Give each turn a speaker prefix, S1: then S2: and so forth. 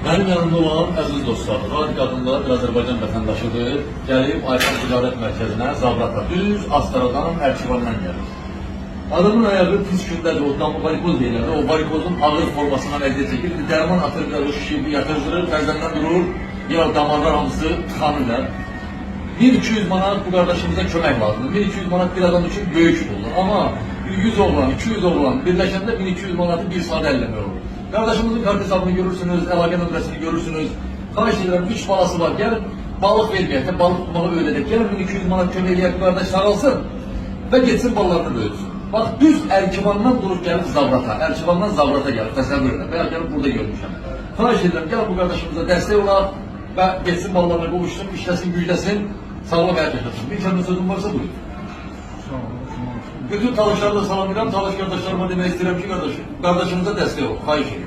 S1: Benim yanımda olan əziz dostlar, Radik adında bir Azərbaycan vətəndaşıdır. Gəlib Ayxan Ticarət Mərkəzinə, Zabrata, düz Astaradan, Ərkivandan gəlir. Adamın ayağı pis gündədir, o damı varikoz deyirlər, o varikozun ağır formasından əldə çəkir, dərman atır, o şişi yatırdırır, bəzəndən durur, ya damarlar hamısı tıxanırlar. 1200 manat bu qardaşımıza kömək lazımdır. 1200 manat bir adam üçün böyük olur. Amma 100 oğlan, 200 oğlan birləşəndə 1200 manatı bir saat əlləmək olur. Kardeşimizin kart hesabını görürsünüz, əlaqə nömrəsini görürsünüz. Xahiş edirəm, 3 balası var, gəlin balıq verməyək, balıq tutmağı öyrədək. Gəlin 1200 manat kömək eləyək, bu qardaş sağalsın və getsin ballarını böyütsün. Bax, düz Ərkivandan durub gəlib Zabrata, Ərkivandan Zabrata gəlib, təsəvvür edin. Və gəlib burada görmüşəm. Xahiş edirəm, gəlin bu qardaşımıza dəstək olaq və getsin ballarını qovuşsun, işləsin, gücləsin, sağlam həyat yaşasın. Bir kəndə sözüm varsa buyurun. Bütün çalışanlara salam edirəm, çalış qardaşlarıma demək istəyirəm ki, qardaşımıza dəstək ol, xahiş edirəm.